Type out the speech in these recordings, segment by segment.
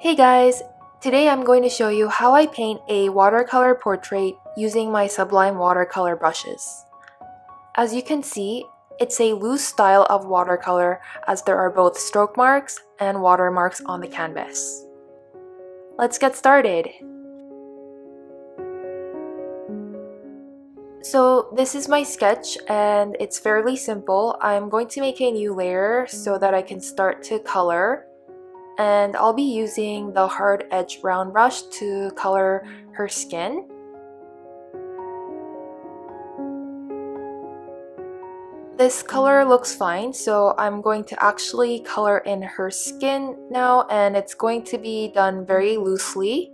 Hey guys! Today I'm going to show you how I paint a watercolor portrait using my Sublime Watercolor brushes. As you can see, it's a loose style of watercolor as there are both stroke marks and watermarks on the canvas. Let's get started! So this is my sketch and it's fairly simple. I'm going to make a new layer so that I can start to color. And I'll be using the hard edge brown brush to color her skin. This color looks fine, so I'm going to actually color in her skin now, and it's going to be done very loosely.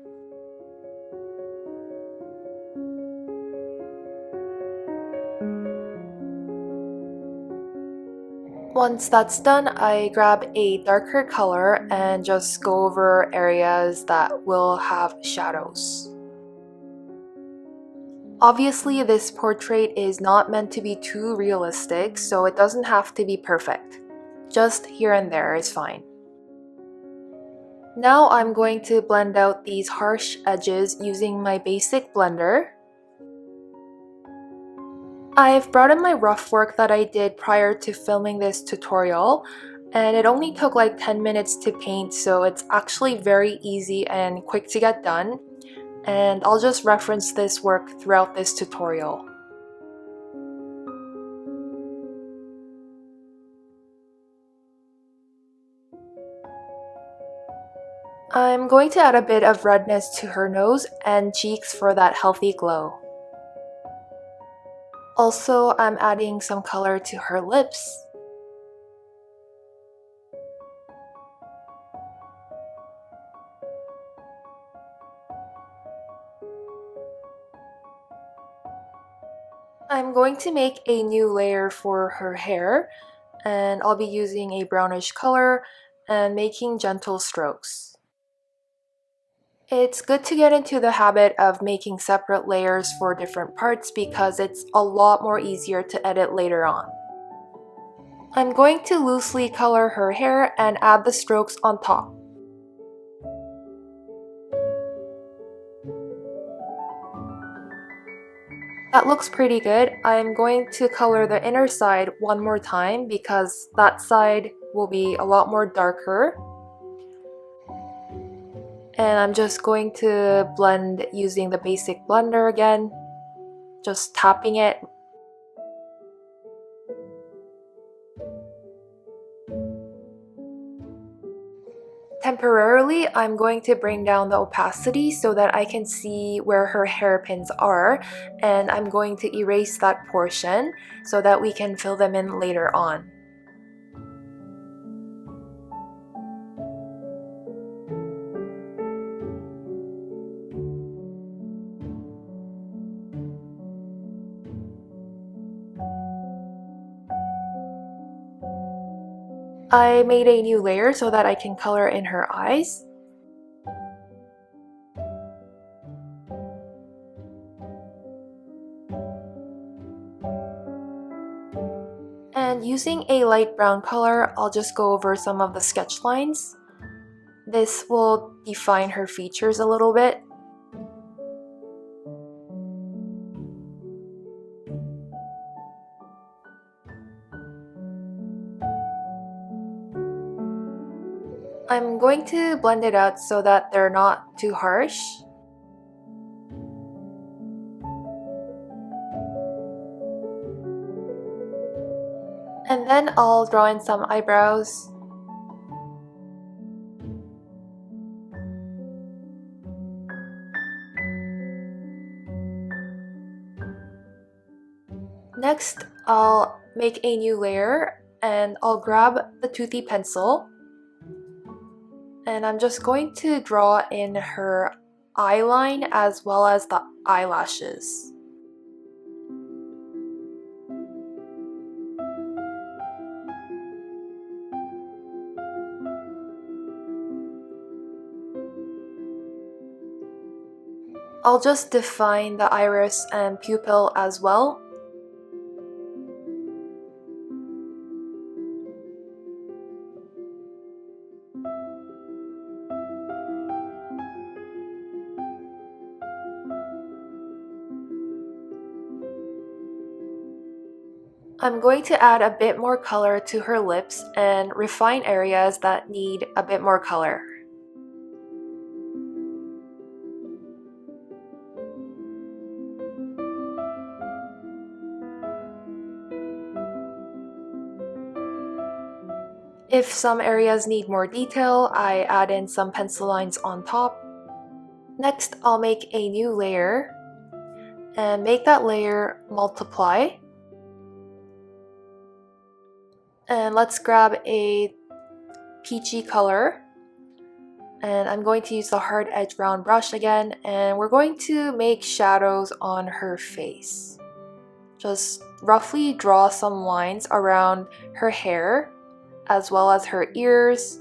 Once that's done, I grab a darker color and just go over areas that will have shadows. Obviously, this portrait is not meant to be too realistic, so it doesn't have to be perfect. Just here and there is fine. Now I'm going to blend out these harsh edges using my basic blender. I've brought in my rough work that I did prior to filming this tutorial, and it only took like 10 minutes to paint, so it's actually very easy and quick to get done, and I'll just reference this work throughout this tutorial. I'm going to add a bit of redness to her nose and cheeks for that healthy glow. Also, I'm adding some color to her lips. I'm going to make a new layer for her hair, and I'll be using a brownish color and making gentle strokes. It's good to get into the habit of making separate layers for different parts because it's a lot more easier to edit later on. I'm going to loosely color her hair and add the strokes on top. That looks pretty good. I'm going to color the inner side one more time because that side will be a lot more darker. And I'm just going to blend using the basic blender again, just tapping it. Temporarily, I'm going to bring down the opacity so that I can see where her hairpins are, and I'm going to erase that portion so that we can fill them in later on. I made a new layer so that I can color in her eyes. And using a light brown color, I'll just go over some of the sketch lines. This will define her features a little bit. I'm going to blend it out so that they're not too harsh. And then I'll draw in some eyebrows. Next, I'll make a new layer and I'll grab the toothy pencil. And I'm just going to draw in her eyeline as well as the eyelashes. I'll just define the iris and pupil as well. I'm going to add a bit more color to her lips and refine areas that need a bit more color. If some areas need more detail, I add in some pencil lines on top. Next, I'll make a new layer and make that layer multiply. And let's grab a peachy color. And I'm going to use the hard edge round brush again, and we're going to make shadows on her face. Just roughly draw some lines around her hair as well as her ears.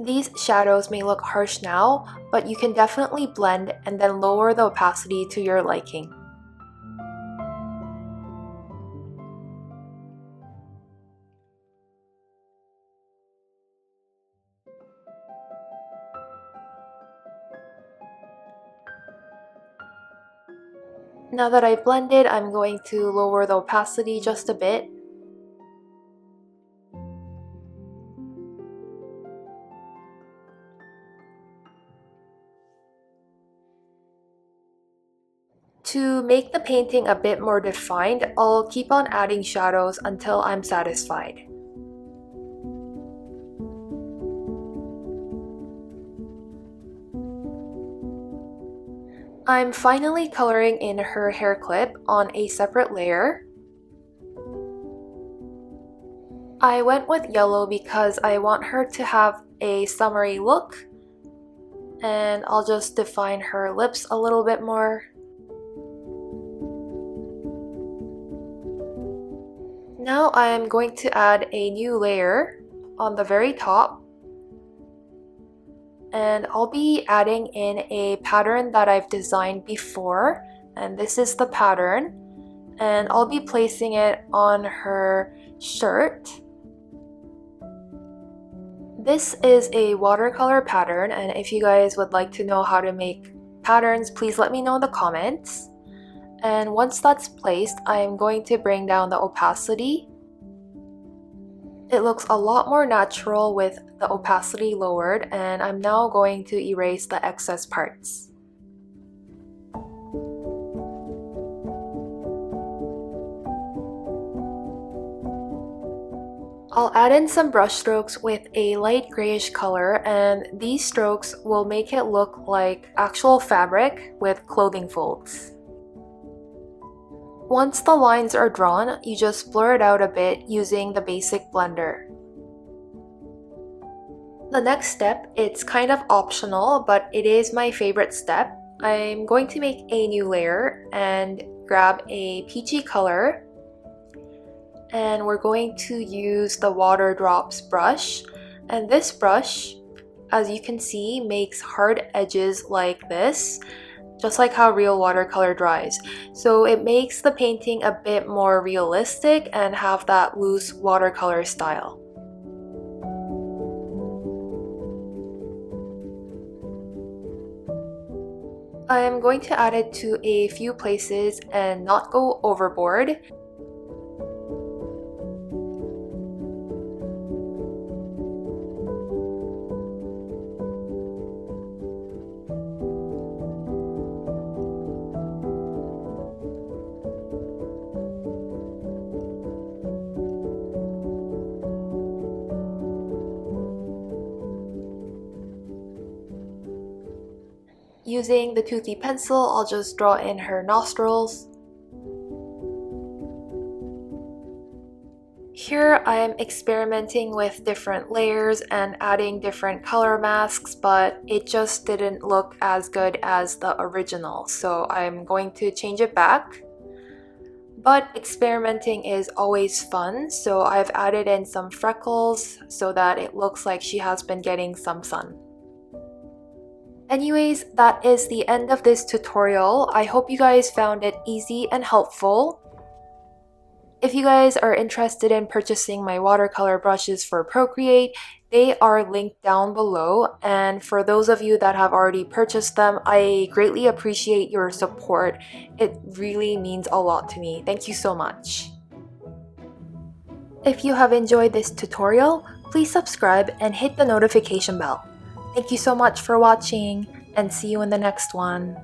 These shadows may look harsh now, but you can definitely blend and then lower the opacity to your liking. Now that I've blended, I'm going to lower the opacity just a bit. To make the painting a bit more defined, I'll keep on adding shadows until I'm satisfied. I'm finally coloring in her hair clip on a separate layer. I went with yellow because I want her to have a summery look, and I'll just define her lips a little bit more. Now I'm going to add a new layer on the very top, and I'll be adding in a pattern that I've designed before, and this is the pattern, and I'll be placing it on her shirt. This is a watercolor pattern, and if you guys would like to know how to make patterns, please let me know in the comments. And once that's placed, I'm going to bring down the opacity. It looks a lot more natural with the opacity lowered, and I'm now going to erase the excess parts. I'll add in some brush strokes with a light grayish color, and these strokes will make it look like actual fabric with clothing folds. Once the lines are drawn, you just blur it out a bit using the basic blender. The next step, it's kind of optional, but it is my favorite step. I'm going to make a new layer and grab a peachy color, and we're going to use the water drops brush. And this brush, as you can see, makes hard edges like this, just like how real watercolor dries. So it makes the painting a bit more realistic and have that loose watercolor style. I am going to add it to a few places and not go overboard. Using the toothy pencil, I'll just draw in her nostrils. Here I'm experimenting with different layers and adding different color masks, but it just didn't look as good as the original, so I'm going to change it back. But experimenting is always fun, so I've added in some freckles so that it looks like she has been getting some sun. Anyways, that is the end of this tutorial. I hope you guys found it easy and helpful. If you guys are interested in purchasing my watercolor brushes for Procreate, they are linked down below, and for those of you that have already purchased them, I greatly appreciate your support. It really means a lot to me. Thank you so much. If you have enjoyed this tutorial, please subscribe and hit the notification bell. Thank you so much for watching, and see you in the next one.